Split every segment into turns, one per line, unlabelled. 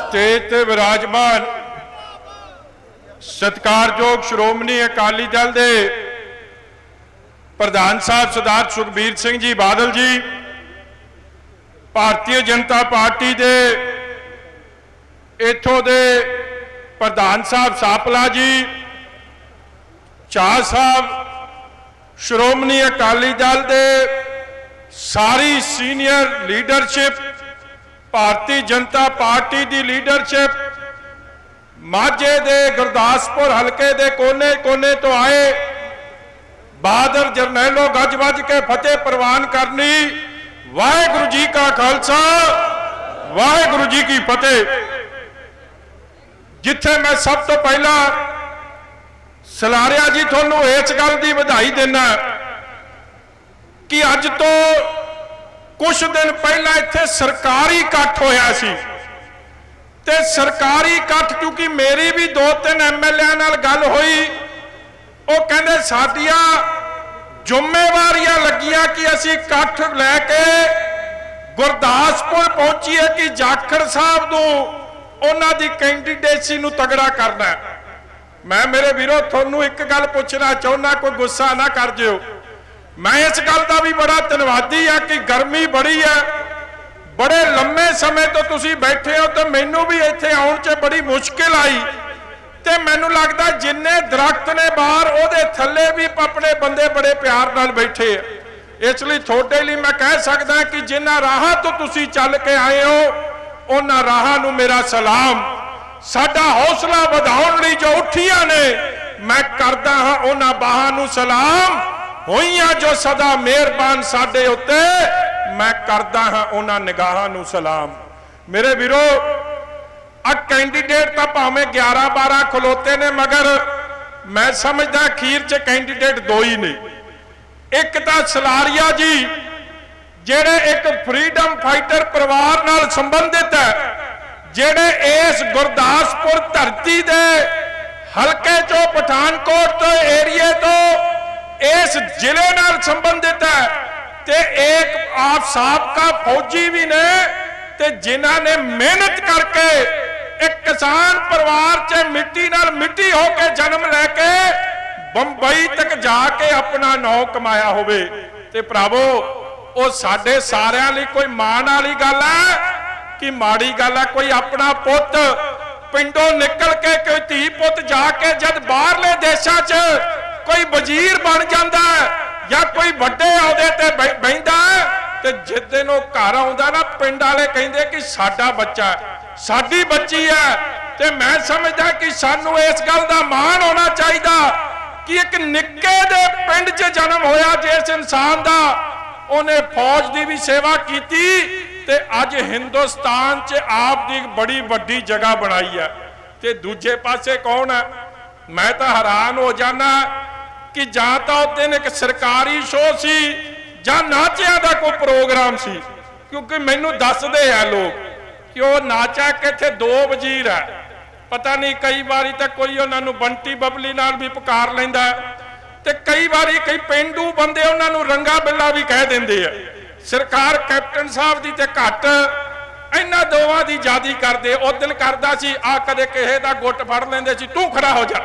Stage ते विराजमान सत्कारयोग श्रोमणी अकाली दल दे प्रधान साहब सरदार सुखबीर सिंह जी बादल जी, भारतीय जनता पार्टी दे इथों दे प्रधान साहब सापला जी, चाह साहब, श्रोमणी अकाली दल दे सारी senior leadership, Bharatiya Janata party की लीडरशिप, माझे दे गुरदासपुर हलके दे कोने कोने तो आए बहादुर जरनैलों गज वज के फतेह प्रवान करनी। वाहेगुरु जी का खालसा, वाहेगुरु जी की फतेह। जिथे मैं सब तो पहला सलारिया जी थोनू इस गल की बधाई देना कि अज तो कुछ दिन पहला इत्थे सरकारी इकट्ठ होया सी ते सरकारी इकट्ठ क्योंकि मेरी भी 2-3 MLA नाल गल हुई, वो कहंदे साडियां जिम्मेवारियां लगियां कि असीं इकट्ठ लैके गुरदासपुर पहुंचीए कि जाखड़ साहब नूं उन्हां दी कैंडीडेसी नूं तगड़ा करना है। मैं मेरे वीरो थोनू एक गल पूछना चाहुंदा, कोई गुस्सा ना कर जिओ। मैं इस गल का भी बड़ा धन्नवादी है कि गर्मी बड़ी है, बड़े लंबे समय तो तुसी बैठे हो, तो मैनू भी इत्थे आउण च बड़ी मुश्किल आई। ते मैनू लगदा जिन्ने दरख्त ने बाहर उहदे थल्ले भी अपने बंदे बड़े प्यार नाल बैठे है। इसलिए थोड़े लिए मैं कह सकदा कि जिन्हां राहां तो तुसी चल के आए हो उन्हां राहां नूं मेरा सलाम। साडा हौसला वधाउण लई जो उठियां ने मैं करदा हां उन्हां बाहां नूं सलाम। होइयां जो सदा मेहरबान साडे उत्ते मैं करदा हां उन्हां निगाहां नूं सलाम। मेरे वीरो आ कैंडीडेट तो भावें 11-12 खलोते ने, मगर मैं समझदा अखीर च कैंडीडेट 2 ही ने। एक तो सलारिया जी जेड़े एक फ्रीडम फाइटर परिवार नाल संबंधित है, जेड़े इस गुरदासपुर धरती दे हलके चो पठानकोट तो एरिए तो इस जिले नाल संबंधित है, ते एक आप साबका फौजी भी ने ते जिन्हां ने मेहनत करके एक किसान परिवार च मिट्टी नाल मिट्टी होके जन्म लैके बंबई तक जाके अपना नाम कमाया होवे। ते भरावो वो साडे सारियां लई कोई माण वाली गल है कि माड़ी गल है? कोई अपना पुत पिंडों निकल के कोई धी पुत जाके जब बाहरले देशों च कोई वजीर बन जाता है या कोई बड़े अहुदे ते बहिंदा है, ते जिस दिन वो घर आउंदा ना पिंड वाले कहिंदे कि साडा बच्चा है, साडी बच्ची है। ते मैं समझदा कि सानू इस गल दा माण होना चाहिदा कि एक निक्के दे पिंड च जन्म होया जिस इंसान दा उन्हें फौज की भी सेवा की ते अज हिंदुस्तान च आप दी बड़ी वड्डी जगह बनाई है। ते दूजे पासे कौन है? मैं तो हैरान हो जाना कि जां तो उस दिन एक सरकारी शो सी जां नाचिया का कोई प्रोग्राम सी, क्योंकि मैनू दसदे है लोग कि वह नाचा के इत्थे 2 वजीर है। पता नहीं कई बारी तो कोई उन्होंने बंटी बबली नाल भी पुकार लैंदा ते कई बारी कई पेंडू बंदे उन्होंने रंगा बिल्ला भी कह देंदे है। सरकार कैप्टन साहब की तो घट इन्हां दोवां की जादी करदे। उस दिन करदा सी आ कदे किसे दा गुट फड़ लैंदे सी, तू खड़ा हो जा,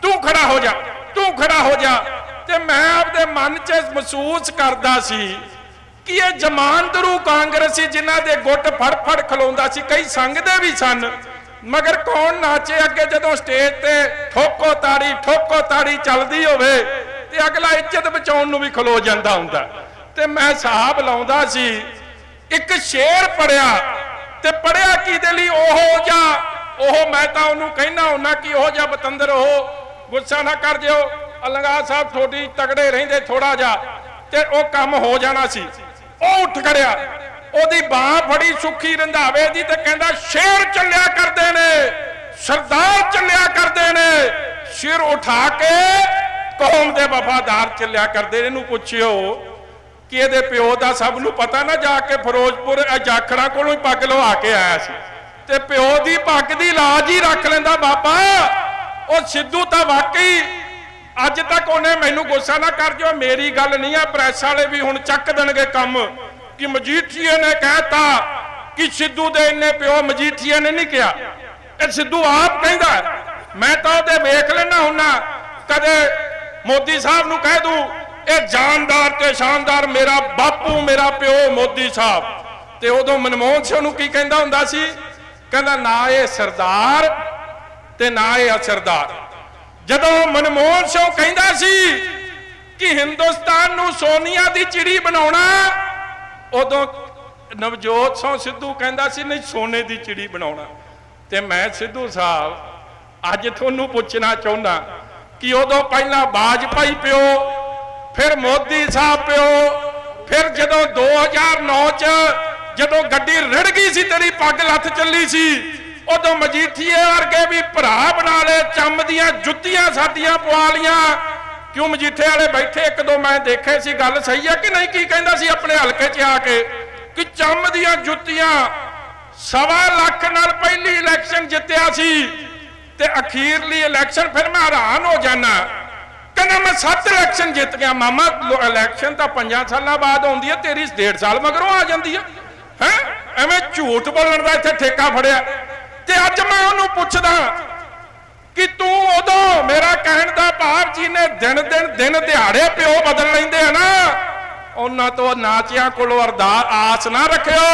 तू खड़ा हो जा, तू खड़ा हो जा। ते मैं आपदे मन च महसूस करदा सी कि ये जमानदरू कांग्रेसी जिन्हां दे गुट फड़ फड़ खलोंदा सी, कई संगदे भी सन, मगर कौन नाचे अगे जदों स्टेज ते ठोको ताड़ी चलदी होवे ते अगला इज्जत बचाउण नूं भी खलो जांदा हुंदा। ते मैं साहब लाउंदा सी एक शेर पढ़िया ते पढ़िया कि दे लई ओह मैं तां उहनूं कहना हुंदा कि ओह जिहा बतंदर हो, गुस्सा ना कर जिओ अलंगा साहब थोड़ी तगड़े रहिंदे थोड़ा जा ते ओह काम हो जाना सी। ओह उठ खड़िया, ओहदी बांह फड़ी सुखी रंधावे दी ते कहंदा शेर चलिया करदे ने, सरदार चलिया करदे ने, सिर उठा के कौम दे वफादार चलिया करदे ने। इहनूं पुछिओ कि ये प्यो का सब नूं पता ना, जाके फिरोजपुर जाखड़ा कोलों ही पग लवा के आया सी ते प्यो की पग की लाज ही रख लेंदा बाबा। और सिद्धू तो वाकई अज तक उन्हें मैनू गुस्सा ना कर जो, मेरी गल नहीं है, प्रेस वाले भी हुण चक देणगे कम कि मजीठीए ने कहता कि सिद्धू दे इन्ने प्यो मजीठिया ने नहीं कहा, ये सिद्धू आप कहता है। मैं तो उहदे वेख लेना हुन्ना, कदे मोदी साहब नूं कह दूं ये जानदार ते शानदार मेरा बापू मेरा प्यो मोदी साहब, ते उदों मनमोहन सिंह नूं की कहंदा हुंदा सी, कहंदा ना ये सरदार ते ना ये असरदार। जदों मनमोहन सिंह कहंदा सी कि हिंदुस्तान नूं सोनिया दी चिड़ी बनाउणा, उदों नवजोत सिंह सिद्धू कहंदा सी नहीं सोने दी चिड़ी बनाउणा। ते मैं सिद्धू साहब अज तुहानूं पुछना चाहुंदा कि उदों पहला वाजपेयी प्यो, फिर मोदी साहब प्यो, फिर जदों 2009 च जदों गड्डी रिड़ गई सी, तेरी पग लथ चली सी, उदों मजीठीए वर्गे भी भरा बना ले, चम दियां जुत्तियां साडियां पवा लियां। क्यों मजीठे वाले बैठे एक दो मैं देखे सी, गल सही है कि नहीं? की कहंदा सी अपने हलके च आके कि चम दियां जुत्तियां, 1.25 लाख नाल पहली इलैक्शन जित्तिया सी ते अखीरली इलैक्शन फिर मैं हैरान हो जाना, कहना मैं 7 इलैक्शन जित गया। मामा इलैक्शन तो 5 साल बाद आउंदी है, तेरी 1.5 साल मगरों आ जाती है। एवें झूठ बोलण दा इत्थे ठेका फड़िया। ते अज मैं उहनूं पुछदा कि तू उदों, मेरा कहण दा भाव जी ने दिन दिहाड़े प्यो बदल लैंदे है ना, उन्हां तो नाचियां कोलों अरदास आस ना रखियो।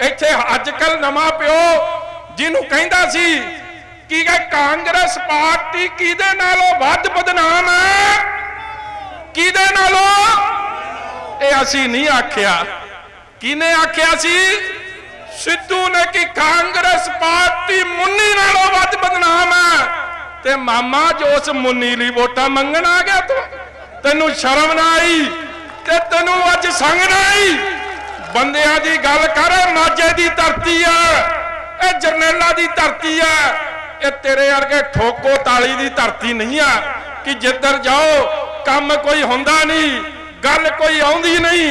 इत्थे अजकल नवां प्यो जिन्हों कहंदा सी कि कांग्रेस पार्टी किहदे नालों वध बदनाम है, किहदे नालों? ये असीं नहीं आखिया, किने आखिया सी? सिद्धू ने कि कांग्रेस पार्टी मुन्नी नालों वध बदनाम है। ते मामा जो उस मुन्नी लई वोटां मंगण आ गया, तैनूं शर्म ना आई ते तैनूं अज संग ना आई? बंदियां दी गल कर, माझे दी धरती है, ये जरनैला दी धरती है, ये तेरे वर्गे ठोको ताली दी धरती नहीं है कि जिधर जाओ काम कोई हुंदा नहीं, गल कोई आउंदी नहीं।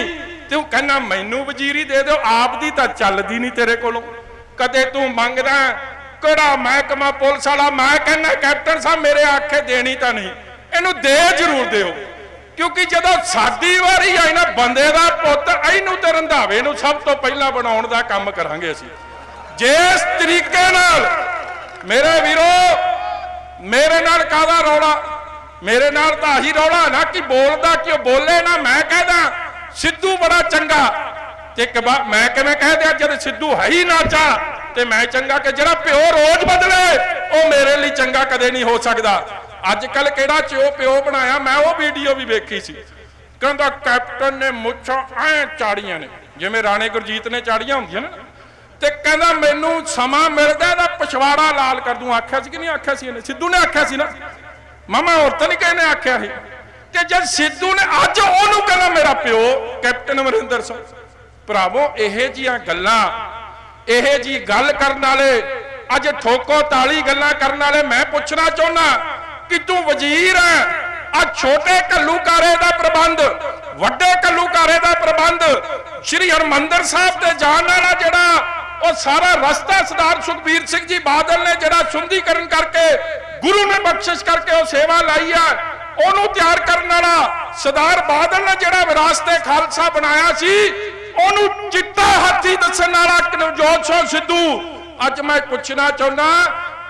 तू कहना मैनू वजीरी दे दो, आप दी तां चलदी नहीं तेरे कोलों। कदे तू मंगदा किहड़ा महकमा पुलिस वाला, मैं कहना कैप्टन साहब मेरे आखे देनी तां नहीं, इहनूं दे जरूर दिओ, क्योंकि जदों साडी वारी आई ना बंदे दा पुੱਤ, इहनूं ते रंधावे नूं सब तो पहला बनाउण दा काम करांगे असीं। जिस तरीके नाल मेरे वीरो, मेरे नाल काहदा रौला, मेरे नाल तां आही रौला ना कि बोलदा क्यों बोले ना। मैं कहदा सिद्धू बड़ा चंगा, ते मैं किवें कह दिया जद सिद्धू है ही ना चा ते मैं चंगा, कि जिहड़ा प्यो रोज बदले वो मेरे लिए चंगा कदे नहीं हो सकदा। अजकल किहड़ा प्यो बनाया, मैं वो वीडियो भी वेखी सी, कहंदा कैप्टन ने मुच्छां ऐ चाड़ियां ने जिवें राणे गुरजीत ने चाड़ियां हुंदियां ने, ते कहंदा मैनू समा मिलदा तां पिछवाड़ा लाल कर दूं। आख्या सी कि नहीं आख्या सी? सिद्धू ने आख्या सी ना मामा, होर तां नहीं किसी ने आख्या ही। ते जद सिद्धू ने अज ओनू कहना मेरा प्यो कैप्टन अमरिंदर सिंह, भरावो इहे जिहियां गल्लां, इहे जी गल करन वाले, अज ठोको ताली गल्लां करन वाले, मैं पुछना चाहुंदा कि तू वजीर है, अज छोटे घल्लूकारे दा प्रबंध, वड्डे घल्लूकारे दा प्रबंध, श्री हरमंदर साहब ते जाण वाला जिहड़ा ਉਹ सारा रस्ता सरदार सुखबीर सिंह जी बादल ने जिहड़ा सुंदीकरण करके गुरु ने बख्शिश करके वो सेवा लाई है, ਉਹਨੂੰ ਤਿਆਰ ਕਰਨ ਵਾਲਾ ਸਰਦਾਰ ਬਾਦਲ ਨੇ ਜਿਹੜਾ ਵਿਰਾਸਤ-ਏ ਖਾਲਸਾ ਬਣਾਇਆ ਸੀ, ਉਹਨੂੰ ਚਿੱਟਾ ਹਾਥੀ ਦੱਸਣ ਵਾਲਾ ਨਵਜੋਤ ਸਿੰਘ ਸਿੱਧੂ। ਅੱਜ ਮੈਂ ਪੁੱਛਣਾ ਚਾਹੁੰਦਾ,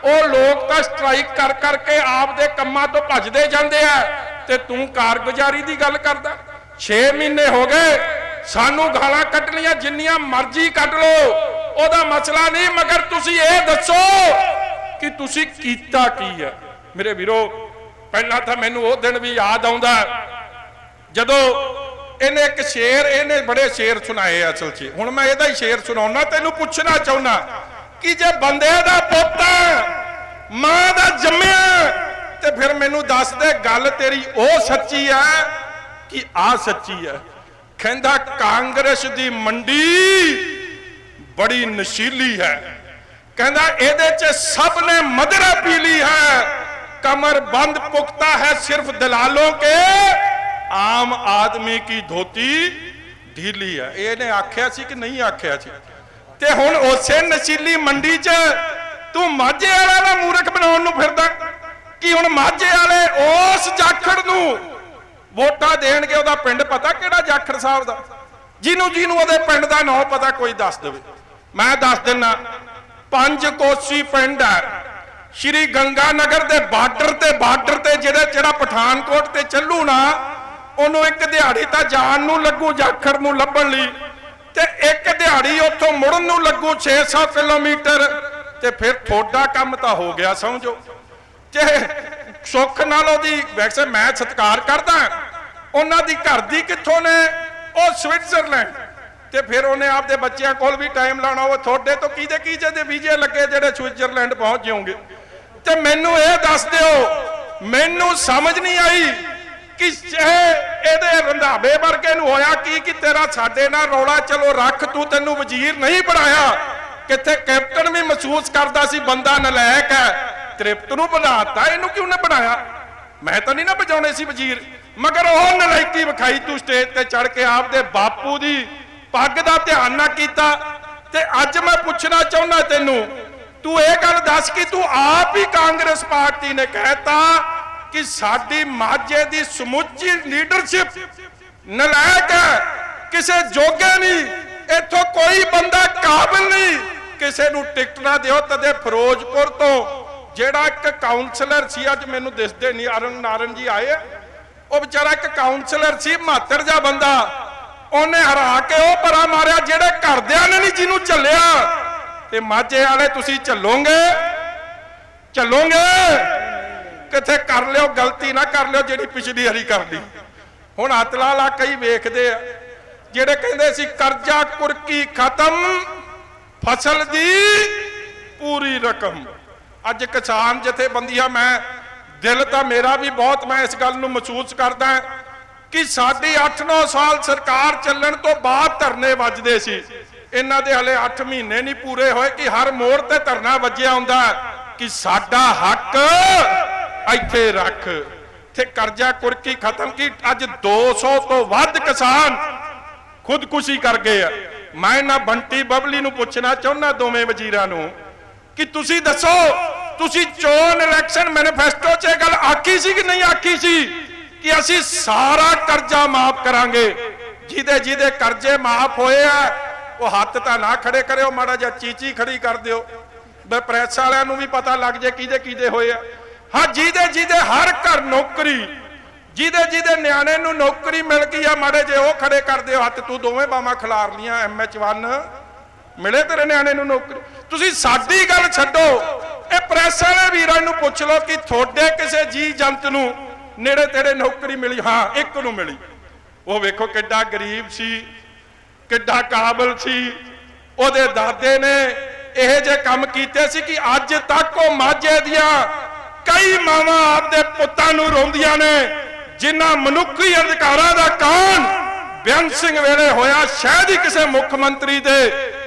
ਉਹ ਲੋਕ ਤਾਂ ਸਟ੍ਰਾਈਕ ਕਰ ਕਰਕੇ ਆਪਦੇ ਕੰਮਾਂ ਤੋਂ ਭੱਜਦੇ ਜਾਂਦੇ ਆ, ਤੇ ਤੂੰ ਕਾਰਗੁਜ਼ਾਰੀ ਦੀ ਗੱਲ ਕਰਦਾ। 6 ਮਹੀਨੇ ਹੋ ਗਏ ਸਾਨੂੰ ਗਾਲਾਂ ਕੱਢਣੀਆਂ ਜਿੰਨੀਆਂ ਮਰਜ਼ੀ ਕੱਢ ਲਓ, ਉਹਦਾ ਮਸਲਾ ਨਹੀਂ, ਮਗਰ ਤੁਸੀਂ ਇਹ ਦੱਸੋ ਕਿ ਤੁਸੀਂ ਕੀਤਾ ਕੀ ਹੈ। ਮੇਰੇ ਵੀਰੋ, ਪਹਿਲਾਂ ਤਾਂ ਮੈਨੂੰ ਉਹ ਦਿਨ ਵੀ ਯਾਦ ਆਉਂਦਾ ਜਦੋਂ ਇਹਨੇ ਇੱਕ ਸ਼ੇਰ, ਇਹਨੇ ਬੜੇ ਸ਼ੇਰ ਸੁਣਾਏ ਅਸਲ 'ਚ। ਹੁਣ ਮੈਂ ਇਹਦਾ ਹੀ ਸ਼ੇਰ ਸੁਣਾਉਣਾ, ਤੈਨੂੰ ਪੁੱਛਣਾ ਚਾਹੁੰਦਾ ਕਿ ਜੇ ਬੰਦੇ ਦਾ ਪੁੱਤ ਮਾਂ ਦਾ ਜੰਮਿਆ ਤੇ ਫਿਰ ਮੈਨੂੰ ਦੱਸ ਦੇ ਗੱਲ ਤੇਰੀ ਉਹ ਸੱਚੀ ਹੈ ਕਿ ਆ ਸੱਚੀ ਹੈ। ਕਹਿੰਦਾ ਕਾਂਗਰਸ ਦੀ ਮੰਡੀ बड़ी नशीली है, कहना ਇਹਦੇ ਚ सब ने मदरा पी ली है, कमर बंद पुख्ता है सिर्फ दलालों के, आम आदमी की धोती ढीली है। ਇਹਨੇ ਆਖਿਆ ਸੀ कि नहीं ਆਖਿਆ ਸੀ? ਤੇ ਹੁਣ ਉਸੇ ਨਸ਼ੀਲੀ ਮੰਡੀ ਚ ਤੂੰ ਮਾਝੇ ਵਾਲਾ ਦਾ ਮੂਰਖ ਬਣਾਉਣ ਨੂੰ ਫਿਰਦਾ ਕਿ ਹੁਣ ਮਾਝੇ ਵਾਲੇ ਉਸ ਜਾਖੜ ਨੂੰ ਵੋਟਾਂ ਦੇਣਗੇ। ਉਹਦਾ ਪਿੰਡ ਪਤਾ ਕਿਹੜਾ? ਜਾਖੜ ਸਾਹਿਬ ਦਾ। ਜਿਹਨੂੰ ਉਹਦੇ ਪਿੰਡ ਦਾ ਨਾਂ ਪਤਾ ਕੋਈ ਦੱਸ ਦੇਵੇ। मैं दस दिना, 5 कोसी पिंड है श्री गंगा नगर के बार्डर ते जेड़ा पठानकोट ते चलू ना, ਉਹਨੂੰ एक दिहाड़ी तो जान नूं लगू जाखड़ नूं लभण लई, ते एक दिहाड़ी उत्थों मुड़न नूं लगू 600 किलोमीटर, ते फिर थोड़ा काम तो हो गया समझो। ते सुख नाल ओहदी, वैसे मैं सत्कार करदा, उन्हां दी घर दी कित्थों ने, ਉਹ स्विट्जरलैंड, ਤੇ ਫਿਰ ਉਹਨੇ ਆਪਦੇ ਬੱਚਿਆਂ ਕੋਲ ਵੀ ਟਾਈਮ ਲਾਉਣਾ। ਉਹ ਤੁਹਾਡੇ ਤੋਂ ਕਿਹਦੇ ਦੇ ਵੀਜ਼ੇ ਲੱਗੇ ਜਿਹੜੇ ਸਵਿਟਜ਼ਰਲੈਂਡ ਪਹੁੰਚ ਜਾਓਗੇ। ਤੇ ਮੈਨੂੰ ਇਹ ਦੱਸ ਦਿਓ, ਮੈਨੂੰ ਸਮਝ ਨਹੀਂ ਆਈ ਕਿ ਇਹਦੇ ਰੰਧਾਵੇ ਵਰਗੇ ਨੂੰ ਹੋਇਆ ਕਿ ਤੇਰਾ ਸਾਡੇ ਨਾਲ ਰੌਲਾ ਚਲੋ ਰੱਖ, ਤੂੰ ਤੈਨੂੰ ਵਜ਼ੀਰ ਨਹੀਂ ਬਣਾਇਆ, ਕਿੱਥੇ ਕੈਪਟਨ ਵੀ ਮਹਿਸੂਸ ਕਰਦਾ ਸੀ ਬੰਦਾ ਨਲਾਇਕ ਹੈ, ਤ੍ਰਿਪਤ ਨੂੰ ਬਣਾਤਾ, ਇਹਨੂੰ ਕਿਉਂ ਨਾ ਬਣਾਇਆ? ਮੈਂ ਤਾਂ ਨਹੀਂ ਨਾ ਬਜਾਉਣੇ ਸੀ ਵਜ਼ੀਰ, ਮਗਰ ਉਹ ਨਲਾਇਕੀ ਵਿਖਾਈ ਤੂੰ ਸਟੇਜ ਤੇ ਚੜ ਕੇ ਆਪਦੇ ਬਾਪੂ ਦੀ पग का ध्यान ना किया। ते अज मैं पूछना चाहना तेनू, तू ये गल दस कि तू आप ही कांग्रेस पार्टी ने कहता कि साडी माझे की समुची लीडरशिप नलायक है, किसे जोगे नहीं, इथों कोई बंदा काबिल नहीं, किसे नू टिकट ना दिओ। तदे फिरोजपुर तो जेड़ा एक काउंसलर सी, अज मैनू दिसदे नहीं, अरुण नारन जी आए, वो बेचारा एक काउंसलर सी, मातर जा बंदा, ਉਹਨੇ ਹਰਾ ਕੇ ਉਹ ਪਰਾ ਮਾਰਿਆ ਜਿਹੜੇ ਘਰਦਿਆਂ ਨੇ ਨਹੀਂ ਜਿਹਨੂੰ ਝੱਲਿਆ। ਤੇ ਮਾਝੇ ਵਾਲੇ ਤੁਸੀਂ ਝੱਲੋਗੇ ਕਿੱਥੇ ਕਰ ਲਿਓ, ਗਲਤੀ ਨਾ ਕਰ ਲਿਓ ਜਿਹੜੀ ਪਿਛਲੀ ਵਾਰੀ ਕਰ ਲਈ। ਹੁਣ ਹੱਥਲਾ ਲਾ ਕਈ ਵੇਖਦੇ ਆ ਜਿਹੜੇ ਕਹਿੰਦੇ ਸੀ ਕਰਜ਼ਾ ਕੁਰਕੀ ਖਤਮ, ਫਸਲ ਦੀ ਪੂਰੀ ਰਕਮ। ਅੱਜ ਕਿਸਾਨ ਜਥੇਬੰਦੀਆਂ, ਮੈਂ ਦਿਲ ਤਾਂ ਮੇਰਾ ਵੀ ਬਹੁਤ, ਮੈਂ ਇਸ ਗੱਲ ਨੂੰ ਮਹਿਸੂਸ ਕਰਦਾ कि साडी 8-9 साल सरकार चलण तो बाद धरने वजदे सी, इन्हां दे हले 8 महीने नहीं पूरे होए कि हर मोड़ ते धरना वजिया हुंदा कि साडा हक इत्थे रख। ते कर्जा कुरकी खत्म की, अज 200 तो वध किसान खुदकुशी कर गए। मैं ना बंटी बबली नूं पुछना चाहुंदा, दोवें वजीरां नूं, कि तुसीं दसो, तुसीं चोण इलैक्शन मैनीफेस्टो 'च इह गल आखी सी कि नहीं आखी सी कि असी सारा कर्जा माफ करांगे? जिदे जिदे कर्जे माफ होए हैं वो हाथ तां ना खड़े करियो, माड़ा जिहा चीची खड़ी कर दिओ, प्रेस वालियां नूं भी पता लग जाए किदे किदे होए आ। हाँ, जिदे जिदे हर घर नौकरी, जिदे जिदे न्याणे नूं नौकरी मिल गई है, माड़े जे वो खड़े कर दिओ हत्थ। तू दोवें बावां खिलार लियां, MH1 मिले तेरे न्याणे नूं नौकरी? तुसीं साडी गल छड्डो, ये प्रेस वाले वीरां नूं पुछ लो कि थोड़े किसे जी जंत नूं नेड़े तेड़े नौकरी मिली? हाँ, एक नूं मिली। वो वेखो किड्डा गरीब सी, किड्डा काबिल सी, ओदे दादे ने इहे जे काम कीते सी कि अज तक वो माझे दियां कई मावां आपदे पुत्तां नूं रोंदियां ने, जिन्हां मनुखी अधिकारां दा कान बेअंत सिंह वेले होया, शायद ही किसी मुख्यमंत्री दे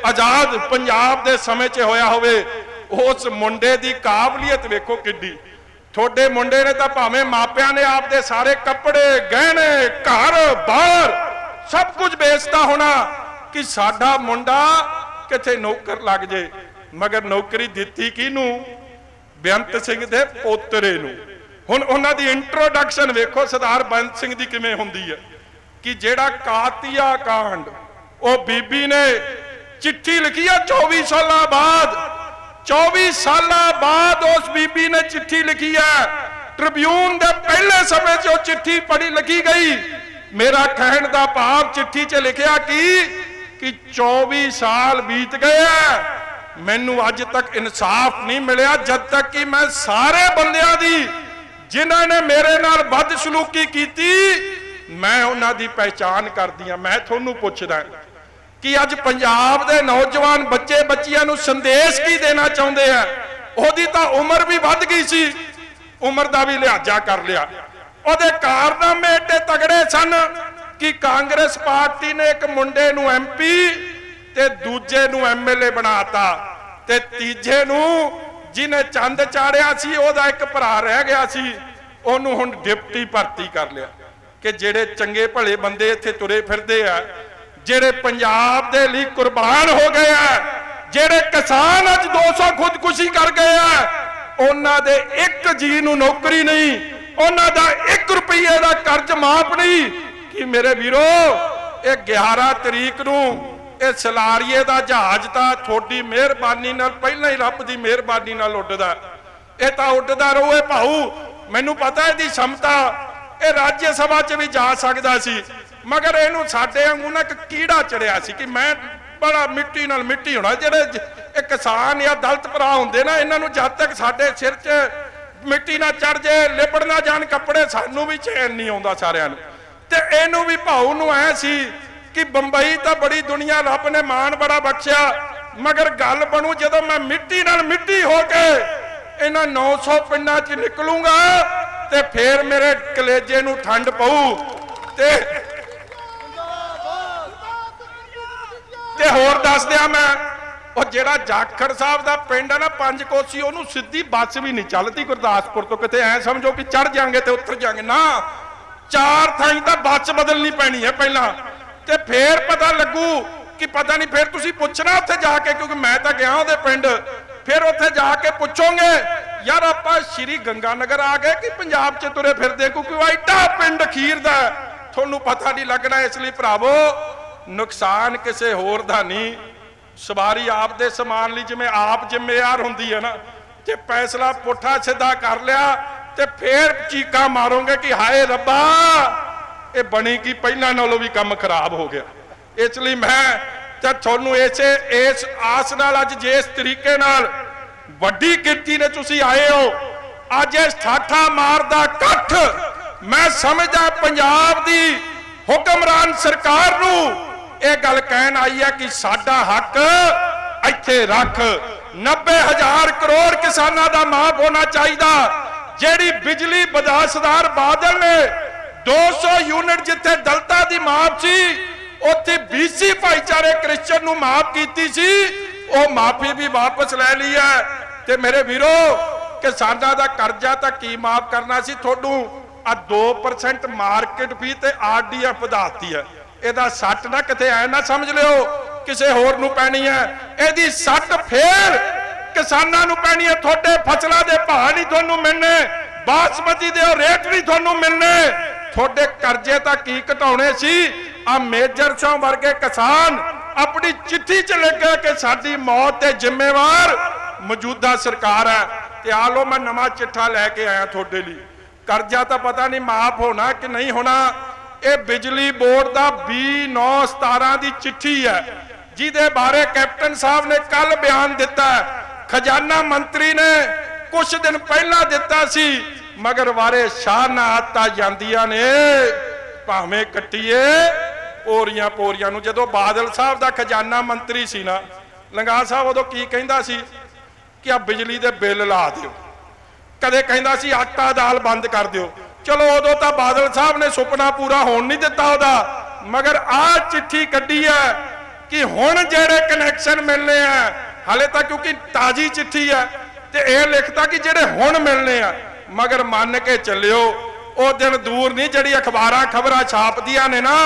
आजाद पंजाब दे समय च होया होवे। उस मुंडे दी काबलियत वेखो किड्डी। थोड़े मुंडे ने तो भावें मापिया ने आपदे सारे कपड़े गहने घर बार सब कुछ बेचता होना कि साडा मुंडा किथे नौकर लग जाए, मगर नौकरी दिती किनू? बेअंत सिंह दे पोतरे नूं। हुण उन्हां दी इंट्रोडक्शन वेखो सरदार बेअंत सिंह दी किवें हुंदी है कि जेड़ा कातिया कांड, वो बीबी ने चिट्ठी लिखी है 24 साल बाद, 24 साल बाद उस बीबी ने चिट्ठी लिखी है। ट्रिब्यून के पहले समय जो चिट्ठी पढ़ी लिखी गई, मेरा कहने का भाव चिट्ठी च लिखा कि 24 साल बीत गए, मैनू अज तक इंसाफ नहीं मिला, जब तक कि मैं सारे बंदियां दी जिन्हां ने मेरे नाल बदसलूकी की मैं उन्हां दी पहचान कर दिया। मैं थोनू पुछदा कि अज पंजाब दे नौजवान बच्चे बच्चियां नूं संदेश की देना चाहुंदे आ? ओहदी तां उम्र भी वध गई सी, उम्र दा भी लिहाजा कर लिया। ओहदे कारनामे एडे तगड़े सन कि कांग्रेस पार्टी ने एक मुंडे नूं MP ते दूजे नूं MLA बनाता, ते तीजे नूं जिन्हें चंद चाड़िया सी ओहदा एक भरा रह गया सी, ओहनूं हुण डिप्टी भर्ती कर लिया कि जेड़े चंगे भले बंदे इत्थे तुरे फिरदे आ, जेड़े पंजाब दे लई कुर्बान हो गए हैं, जेड़े किसान अज 200 खुदकुशी कर गए हैं, उन्हां दे एक जी नूं नौकरी नहीं, उन्हां दा 1 रुपये का कर्ज माफ नहीं। कि मेरे वीरो, ये 11 तरीक नूं ਇਹ ਸਲਾਰੀਏ ਦਾ ਜਹਾਜ਼ ਤਾਂ ਤੁਹਾਡੀ ਮਿਹਰਬਾਨੀ ਨਾਲ ਪਹਿਲਾਂ ਹੀ ਰੱਬ ਦੀ ਮਿਹਰਬਾਨੀ ਨਾਲ ਉੱਡਦਾ, ਇਹ ਤਾਂ ਉੱਡਦਾ ਰਹੇ ਭਾਊ। ਮੈਨੂੰ ਪਤਾ ਇਹਦੀ ਸਮਤਾ, ਇਹ ਰਾਜ ਸਭਾ 'ਚ ਵੀ ਜਾ ਸਕਦਾ ਸੀ, ਮਗਰ ਇਹਨੂੰ ਸਾਡੇ ਵਾਂਗੂ ਨਾ ਇੱਕ ਕੀੜਾ ਚੜਿਆ ਸੀ ਕਿ ਮੈਂ ਬੜਾ ਮਿੱਟੀ ਨਾਲ ਮਿੱਟੀ ਹੋਣਾ। ਜਿਹੜੇ ਇਹ ਕਿਸਾਨ ਜਾਂ ਦਲਿਤ ਭਰਾ ਹੁੰਦੇ ਨਾ, ਇਹਨਾਂ ਨੂੰ ਜਦ ਤੱਕ ਸਾਡੇ ਸਿਰ 'ਚ ਮਿੱਟੀ ਨਾ ਚੜ ਜੇ, ਲਿਬੜ ਨਾ ਜਾਣ ਕੱਪੜੇ, ਸਾਨੂੰ ਵੀ ਚੈਨ ਨਹੀਂ ਆਉਂਦਾ ਸਾਰਿਆਂ ਨੂੰ। ਤੇ ਇਹਨੂੰ ਵੀ ਭਾਊ ਨੂੰ ਐ ਸੀ ਕਿ ਬੰਬਈ ਤਾਂ ਬੜੀ ਦੁਨੀਆ, ਰੱਬ ਨੇ ਮਾਣ ਬੜਾ ਬਖਸ਼ਿਆ, ਮਗਰ ਗੱਲ ਬਣੂ ਜਦੋਂ ਮੈਂ ਮਿੱਟੀ ਨਾਲ ਮਿੱਟੀ ਹੋ ਕੇ ਇਹਨਾਂ 900 ਪਿੰਡਾਂ 'ਚ ਨਿਕਲੂੰਗਾ ਤੇ ਫੇਰ ਮੇਰੇ ਕਲੇਜੇ ਨੂੰ ਠੰਡ ਪਊ। ਤੇ ਹੋਰ ਦੱਸ ਦਿਆਂ ਮੈਂ, ਉਹ ਜਿਹੜਾ ਜਾਖੜ ਸਾਹਿਬ ਦਾ ਪਿੰਡ ਹੈ ਨਾ, 5 ਕੋਸੀ, ਉਹਨੂੰ ਸਿੱਧੀ ਬੱਸ ਵੀ ਨਹੀਂ ਚੱਲਦੀ ਗੁਰਦਾਸਪੁਰ ਤੋਂ। ਕਿਤੇ ਐ ਸਮਝੋ ਕਿ ਚੜ ਜਾਾਂਗੇ ਤੇ ਉੱਤਰ ਜਾਾਂਗੇ, ਨਾ 4 ਥਾਈਂ ਤਾਂ ਬੱਸ ਬਦਲਣੀ ਪੈਣੀ ਹੈ ਪਹਿਲਾਂ, ਤੇ ਫੇਰ ਪਤਾ ਲੱਗੂ ਕਿ ਪਤਾ ਨਹੀਂ। ਫਿਰ ਤੁਸੀਂ ਪੁੱਛਣਾ ਉੱਥੇ ਜਾ ਕੇ, ਕਿਉਂਕਿ ਮੈਂ ਤਾਂ ਗਿਆ ਉਹਦੇ ਪਿੰਡ, ਫਿਰ ਉੱਥੇ ਜਾ ਕੇ ਪੁੱਛੋਗੇ ਯਾਰ ਆਪਾਂ ਸ਼੍ਰੀ ਗੰਗਾਨਗਰ ਆ ਗਏ ਕਿ ਪੰਜਾਬ 'ਚ ਤੁਰੇ ਫਿਰਦੇ, ਕਿਉਂਕਿ ਉਹ ਐਡਾ ਪਿੰਡ ਖੀਰ ਦਾ ਤੁਹਾਨੂੰ ਪਤਾ ਨਹੀਂ ਲੱਗਣਾ। ਇਸ ਲਈ ਭਰਾਵੋ, ਨੁਕਸਾਨ ਕਿਸੇ ਹੋਰ ਦਾ ਨਹੀਂ, ਸਵਾਰੀ ਆਪ ਦੇ ਸਮਾਨ ਲਈ ਜਿਵੇਂ ਆਪ ਜ਼ਿੰਮੇਵਾਰ ਹੁੰਦੀ ਹੈ ਨਾ। ਜੇ ਫੈਸਲਾ ਪੁੱਠਾ ਸਿੱਧਾ ਕਰ ਲਿਆ ਤੇ ਫੇਰ ਚੀਕਾਂ ਮਾਰੋਗੇ ਕਿ ਹਾਏ ਰੱਬਾ, ਇਹ ਬਣੀ ਕੀ, ਪਹਿਲਾਂ ਨਾਲੋਂ ਵੀ ਕੰਮ ਖਰਾਬ ਹੋ ਗਿਆ। ਇਸ ਲਈ ਮੈਂ ਤੇ ਤੁਹਾਨੂੰ ਇਸ ਆਸ ਨਾਲ ਅੱਜ ਜੇ ਇਸ ਤਰੀਕੇ ਨਾਲ ਵੱਡੀ ਗਿਣਤੀ ਨੇ ਤੁਸੀਂ ਆਏ ਹੋ, ਅੱਜ ਇਸ ਠਾਠਾ ਮਾਰਦਾ ਇਕੱਠ, ਮੈਂ ਸਮਝਦਾ ਪੰਜਾਬ ਦੀ ਹੁਕਮਰਾਨ ਸਰਕਾਰ ਨੂੰ ਇਹ ਗੱਲ ਕਹਿਣ ਆਈ ਹੈ ਕਿ ਸਾਡਾ ਹੱਕ ਇੱਥੇ ਰੱਖ। 90,000 ਕਰੋੜ ਕਿਸਾਨਾਂ ਦਾ ਮਾਫ ਹੋਣਾ ਚਾਹੀਦਾ। ਜਿਹੜੀ ਬਿਜਲੀ ਸਰਦਾਰ ਬਾਦਲ ਨੇ 200 ਯੂਨਿਟ ਜਿੱਥੇ ਦਲਤਾਂ ਦੀ ਮਾਫ ਸੀ, ਉੱਥੇ BC ਭਾਈਚਾਰੇ ਕ੍ਰਿਸਚਨ ਨੂੰ ਮਾਫ ਕੀਤੀ ਸੀ, ਉਹ ਮਾਫੀ ਵੀ ਵਾਪਸ ਲੈ ਲਈ ਹੈ। ਤੇ ਮੇਰੇ ਵੀਰੋ, ਕਿਸਾਨਾਂ ਦਾ ਕਰਜ਼ਾ ਤਾਂ ਕੀ ਮਾਫ ਕਰਨਾ ਸੀ ਤੁਹਾਨੂੰ, ਆ 2% ਮਾਰਕੀਟ ਫੀ ਤੇ RDF ਵਧਾਤੀ ਹੈ। ਇਹਦਾ ਸੱਟ ਨਾ ਕਿਤੇ ਐ ਨਾ ਸਮਝ ਲਿਓ ਕਿਸੇ ਹੋਰ ਨੂੰ ਪੈਣੀ ਹੈ, ਇਹਦੀ ਸੱਟ ਫੇਰ ਕਿਸਾਨਾਂ ਨੂੰ ਪੈਣੀ ਹੈ। ਤੁਹਾਡੇ ਫਸਲਾਂ ਦੇ ਭਾਅ ਨਹੀਂ ਤੁਹਾਨੂੰ ਮਿਲਣੇ, ਬਾਸਮਤੀ ਦੇ ਰੇਟ ਨਹੀਂ ਤੁਹਾਨੂੰ ਮਿਲਣੇ, ਤੁਹਾਡੇ ਕਰਜ਼ੇ ਤਾਂ ਕੀ ਘਟਾਉਣੇ ਸੀ। ਆ ਮੇਜਰ ਸਿੰਘ ਵਰਗੇ ਕਿਸਾਨ ਆਪਣੀ ਚਿੱਠੀ 'ਚ ਲਿਖਿਆ ਕਿ ਸਾਡੀ ਮੌਤ ਤੇ ਜ਼ਿੰਮੇਵਾਰ ਮੌਜੂਦਾ ਸਰਕਾਰ ਹੈ। ਤੇ ਆ ਲੋ, ਮੈਂ ਨਵਾਂ ਚਿੱਠਾ ਲੈ ਕੇ ਆਇਆ ਤੁਹਾਡੇ ਲਈ। ਕਰਜ਼ਾ ਤਾਂ ਪਤਾ ਨਹੀਂ ਮਾਫ ਹੋਣਾ ਕਿ ਨਹੀਂ ਹੋਣਾ। ਇਹ ਬਿਜਲੀ ਬੋਰਡ ਦਾ 20/9/17 ਦੀ ਚਿੱਠੀ ਹੈ, ਜਿਹਦੇ ਬਾਰੇ ਕੈਪਟਨ ਸਾਹਿਬ ਨੇ ਕੱਲ ਬਿਆਨ ਦਿੱਤਾ। ਖਜ਼ਾਨਾ ਮੰਤਰੀ ਨੇ ਕੁਝ ਦਿਨ ਪਹਿਲਾਂ ਦਿੱਤਾ ਸੀ, ਮਗਰ ਵਾਰੇ ਸ਼ਾਹ ਨਾ ਆਤਾ ਜਾਂਦੀਆਂ ਨੇ, ਭਾਵੇਂ ਕੱਟੀਏ ਪੋਰੀਆਂ ਪੋਰੀਆਂ ਨੂੰ। ਜਦੋਂ ਬਾਦਲ ਸਾਹਿਬ ਦਾ ਖਜ਼ਾਨਾ ਮੰਤਰੀ ਸੀ ਨਾ, ਲੰਗਾ ਸਾਹਿਬ, ਉਦੋਂ ਕੀ ਕਹਿੰਦਾ ਸੀ ਕਿ ਆ ਬਿਜਲੀ ਦੇ ਬਿੱਲ ਲਾ ਦਿਓ, ਕਦੇ ਕਹਿੰਦਾ ਸੀ ਆਟਾ ਦਾਲ ਬੰਦ ਕਰ ਦਿਓ। ਚਲੋ ਉਦੋਂ ਤਾਂ ਬਾਦਲ ਸਾਹਿਬ ਨੇ ਸੁਪਨਾ ਪੂਰਾ ਹੋਣ ਨਹੀਂ ਦਿੱਤਾ ਉਹਦਾ, ਮਗਰ ਆਹ ਚਿੱਠੀ ਕੱਢੀ ਹੈ ਕਿ ਹੁਣ ਜਿਹੜੇ ਕਨੈਕਸ਼ਨ ਮਿਲਨੇ ਆ, ਹਾਲੇ ਤਾਂ ਕਿਉਂਕਿ ਤਾਜ਼ੀ ਚਿੱਠੀ ਹੈ, ਤੇ ਇਹ ਲਿਖਤਾ ਕਿ ਜਿਹੜੇ ਹੁਣ ਮਿਲਨੇ ਆ। ਮਗਰ ਮੰਨ ਕੇ ਚੱਲਿਓ, ਉਹ ਦਿਨ ਦੂਰ ਨਹੀਂ ਜਿਹੜੀ ਅਖਬਾਰਾਂ ਖਬਰਾਂ ਛਾਪਦੀਆਂ ਨੇ ਨਾ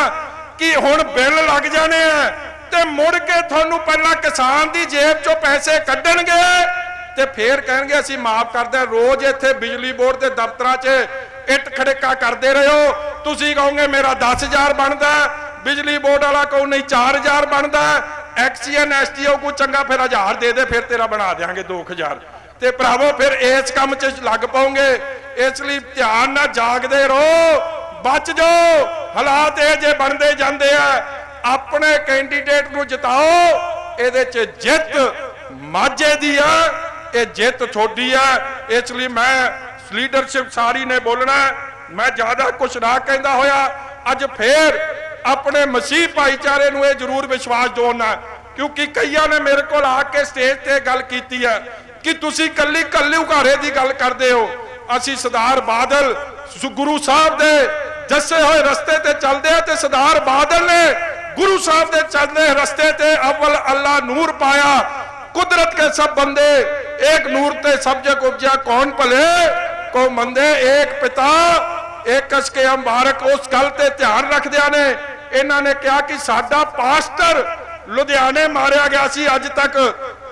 ਕਿ ਹੁਣ ਬਿੱਲ ਲੱਗ ਜਾਣੇ ਆ, ਤੇ ਮੁੜ ਕੇ ਤੁਹਾਨੂੰ ਪਹਿਲਾਂ ਕਿਸਾਨ ਦੀ ਜੇਬ ਚੋਂ ਪੈਸੇ ਕੱਢਣਗੇ ਤੇ ਫੇਰ ਕਹਿਣਗੇ ਅਸੀਂ ਮਾਫ ਕਰਦੇ ਹਾਂ। ਰੋਜ਼ ਇੱਥੇ ਬਿਜਲੀ ਬੋਰਡ ਦੇ ਦਫ਼ਤਰਾਂ 'ਚ ਇੱਟ ਖੜਕਾ ਕਰਦੇ ਰਹੇ ਹੋ, ਤੁਸੀਂ ਕਹੋਗੇ ਮੇਰਾ 10,000 ਬਣਦਾ, ਬਿਜਲੀ ਬੋਰਡ ਵਾਲਾ ਕਹੋ ਨਹੀਂ 4,000 ਬਣਦਾ, ਐਕਸੀਐਨ STO ਕੋ ਚੰਗਾ ਫਿਰ 1000 ਦੇ ਦੇ, ਫਿਰ ਤੇਰਾ ਬਣਾ ਦੇਾਂਗੇ 2,000। ਤੇ ਭਰਾਵੋ ਫਿਰ ਇਸ ਕੰਮ 'ਚ ਲੱਗ ਪਾਉਂਗੇ। ਇਸ ਲਈ ਧਿਆਨ ਨਾਲ ਜਾਗਦੇ ਰਹੋ, ਬਚ ਜਾਓ। ਹਾਲਾਤ ਇਹ ਜੇ ਬਣਦੇ ਜਾਂਦੇ ਆ, ਆਪਣੇ ਕੈਂਡੀਡੇਟ ਨੂੰ ਜਿਤਾਓ। ਇਹਦੇ 'ਚ ਜਿੱਤ ਮਾਝੇ ਦੀ ਆ, ਇਹ ਜਿੱਤ ਤੁਹਾਡੀ ਆ। ਇਸ ਲਈ ਮੈਂ ਲੀਡਰਸ਼ਿਪ ਸਾਰੀ ਨੇ ਬੋਲਣਾ, ਮੈਂ ਜ਼ਿਆਦਾ ਕੁਛ ਨਾ ਕਹਿੰਦਾ ਹੋਇਆ ਅੱਜ ਫੇਰ ਆਪਣੇ ਮਸੀਹ ਭਾਈਚਾਰੇ ਨੂੰ ਇਹ ਜ਼ਰੂਰ ਵਿਸ਼ਵਾਸ ਦਿਵਾਉਣਾ, ਕਿਉਂਕਿ ਕਈਆਂ ਨੇ ਮੇਰੇ ਕੋਲ ਆ ਕੇ ਸਟੇਜ ਤੇ ਗੱਲ ਕੀਤੀ ਹੈ ਕਿ ਤੁਸੀਂ ਕੱਲੀ ਘਾਰੇ ਦੀ ਗੱਲ ਕਰਦੇ ਹੋ। ਅਸੀਂ ਸਰਦਾਰ ਬਾਦਲ ਗੁਰੂ ਸਾਹਿਬ ਦੇ ਦੱਸੇ ਹੋਏ ਰਸਤੇ ਤੇ ਚੱਲਦੇ ਆ, ਤੇ ਸਰਦਾਰ ਬਾਦਲ ਨੇ गुरु साहब ने चलने रस्ते ते अव्वल अल्लाह नूर पाया, कुदरत के सब बंदे एक नूर ते सब जग उपजा, कौन भले को मंदे, एक पिता एक कस के अंबारक। उस गल ते ध्यान रखदिया ने इन्हां ने कहा कि साडा पास्टर लुधियाने मारिया गया सी, अज तक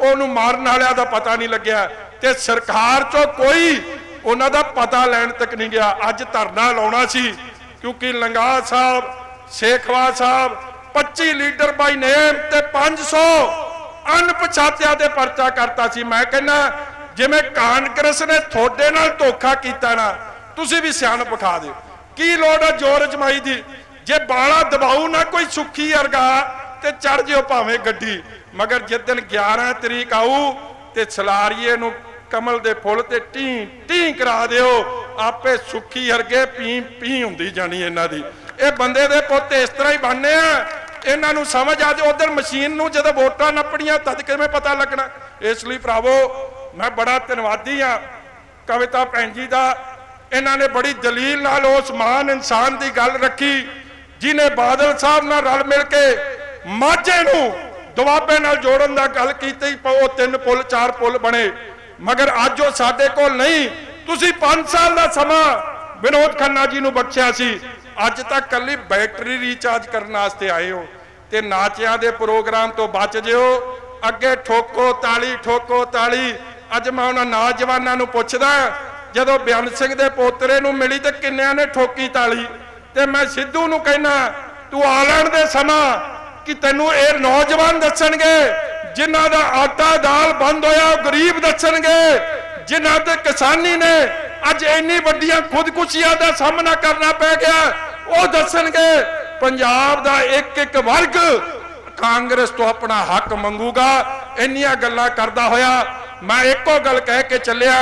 ओनू मारन वालियां दा पता नहीं लग्या, ते सरकार चों कोई उन्हां दा पता लैण तक नहीं गया। अज धरना लाउणा सी क्योंकि लंगा साहब, शेखवा साहब 25 ਲੀਡਰ ਬਾਈ ਨੇਮ ਤੇ 500 ਅਣਪਛਾਤਿਆਂ ਦੇ ਪਰਚਾ ਕਰਤਾ ਸੀ। ਮੈਂ ਕਹਿੰਦਾ ਜਿਵੇਂ ਕਾਂਗਰਸ ਨੇ ਤੁਹਾਡੇ ਨਾਲ ਧੋਖਾ ਕੀਤਾ ਨਾ, ਤੁਸੀਂ ਵੀ ਸਿਆਣਪ ਵਿਖਾ ਦਿਓ। ਕੀ ਲੋੜ ਹੈ ਜ਼ੋਰ ਅਜਮਾਈ ਦੀ? ਜੇ ਬਾਲਾ ਦਬਾਊ ਨਾ ਕੋਈ ਸੁੱਖੀ ਵਰਗਾ ਤੇ ਚੜ ਜਿਓ ਭਾਵੇਂ ਗੱਡੀ, ਮਗਰ ਜਿੱਦਣ 11 ਤਰੀਕ ਆਊ ਤੇ ਸਲਾਰੀਏ ਨੂੰ ਕਮਲ ਦੇ ਫੁੱਲ ਤੇ ਟੀ ਟੀ ਕਰਾ ਦਿਓ, ਆਪੇ ਸੁੱਖੀ ਵਰਗੇ ਪੀ ਪੀ ਹੁੰਦੀ ਜਾਣੀ ਇਹਨਾਂ ਦੀ। ਇਹ ਬੰਦੇ ਦੇ ਪੁੱਤ ਇਸ ਤਰ੍ਹਾਂ ਹੀ ਬਣਨੇ ਆ, ਇਹਨਾਂ ਨੂੰ ਸਮਝ ਆ ਜਾਏ। ਉਧਰ ਮਸ਼ੀਨ ਨੂੰ ਜਦੋਂ ਵੋਟਾਂ ਨੱਪਣੀਆਂ ਤਦ ਕਿਵੇਂ ਪਤਾ ਲੱਗਣਾ। ਇਸ ਲਈ ਭਰਾਵੋ ਮੈਂ ਬੜਾ ਧੰਨਵਾਦੀ ਆ ਕਵਿਤਾ ਭੈਣ ਜੀ ਦਾ। ਇਹਨਾਂ ਨੇ ਬੜੀ ਦਲੀਲ ਨਾਲ ਉਸ ਮਹਾਨ ਇਨਸਾਨ ਦੀ ਗੱਲ ਰੱਖੀ ਜਿਹਨੇ ਬਾਦਲ ਸਾਹਿਬ ਨਾਲ ਰਲ ਮਿਲ ਕੇ ਮਾਝੇ ਨੂੰ ਦੁਆਬੇ ਨਾਲ ਜੋੜਨ ਦਾ ਗੱਲ ਕੀਤੀ। ਉਹ 3 ਪੁੱਲ 4 ਪੁੱਲ ਬਣੇ, ਮਗਰ ਅੱਜ ਉਹ ਸਾਡੇ ਕੋਲ ਨਹੀਂ। ਤੁਸੀਂ 5 ਸਾਲ ਦਾ ਸਮਾਂ ਵਿਨੋਦ ਖੰਨਾ ਜੀ ਨੂੰ ਬਖਸ਼ਿਆ ਸੀ, ਅੱਜ ਤੱਕ ਕੱਲੀ ਬੈਟਰੀ ਰੀਚਾਰਜ ਕਰਨ ਵਾਸਤੇ ਆਏ ਹੋ। ਤੇ ਨਾਚਿਆਂ ਦੇ ਪ੍ਰੋਗਰਾਮ ਤੋਂ ਬਚ ਜਿਓ, ਅੱਗੇ ਠੋਕੋ ਤਾਲੀ ਠੋਕੋ ਤਾਲੀ। ਅੱਜ ਮੈਂ ਉਹਨਾਂ ਨੌਜਵਾਨਾਂ ਨੂੰ ਪੁੱਛਦਾ, ਜਦੋਂ ਬਿਆਨ ਸਿੰਘ ਦੇ ਪੋਤਰੇ ਨੂੰ ਮਿਲੀ ਤੇ ਕਿੰਨਿਆਂ ਨੇ ਠੋਕੀ ਤਾਲੀ? ਤੇ ਮੈਂ ਸਿੱਧੂ ਨੂੰ ਕਹਿਣਾ ਤੂੰ ਆ ਲੈਣ ਦੇ ਸਮਾਂ ਕਿ ਤੈਨੂੰ ਇਹ ਨੌਜਵਾਨ ਦੱਸਣਗੇ, ਜਿਨ੍ਹਾਂ ਦਾ ਆਟਾ ਦਾਲ ਬੰਦ ਹੋਇਆ ਉਹ ਗਰੀਬ ਦੱਸਣਗੇ, ਜਿਨ੍ਹਾਂ ਤੇ ਕਿਸਾਨੀ ਨੇ ਅੱਜ ਇੰਨੀ ਵੱਡੀਆਂ ਖੁਦਕੁਸ਼ੀਆਂ ਦਾ ਸਾਹਮਣਾ ਕਰਨਾ ਪੈ ਗਿਆ ਉਹ ਦੱਸਣਗੇ। ਪੰਜਾਬ ਦਾ ਇੱਕ ਇੱਕ ਵਰਗ ਕਾਂਗਰਸ ਤੋਂ ਆਪਣਾ ਹੱਕ ਮੰਗੂਗਾ। ਇੰਨੀਆਂ ਗੱਲਾਂ ਕਰਦਾ ਹੋਇਆ ਮੈਂ ਇੱਕੋ ਗੱਲ ਕਹਿ ਕੇ ਚੱਲਿਆ,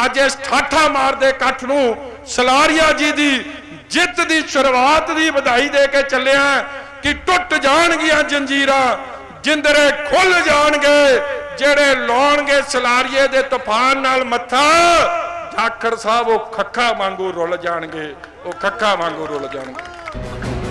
ਅੱਜ ਇਸ ਠਾਠਾ ਮਾਰਦੇ ਇਕੱਠ ਨੂੰ ਸਲਾਰੀਆ ਜੀ ਦੀ ਜਿੱਤ ਦੀ ਸ਼ੁਰੂਆਤ ਦੀ ਵਧਾਈ ਦੇ ਕੇ ਚੱਲਿਆ ਕਿ ਟੁੱਟ ਜਾਣਗੀਆਂ ਜੰਜੀਰਾਂ, ਜਿੰਦਰੇ ਖੁੱਲ ਜਾਣਗੇ, ਜਿਹੜੇ ਲਾਉਣਗੇ ਸਲਾਰੀਏ ਦੇ ਤੂਫਾਨ ਨਾਲ ਮੱਥਾ। ਜਾਖੜ ਸਾਹਿਬ ਉਹ ਖੱਖਾ ਵਾਂਗੂ ਰੁੱਲ ਜਾਣਗੇ, ਉਹ ਖੱਖਾ ਵਾਂਗੂ ਰੁੱਲ ਜਾਣਗੇ।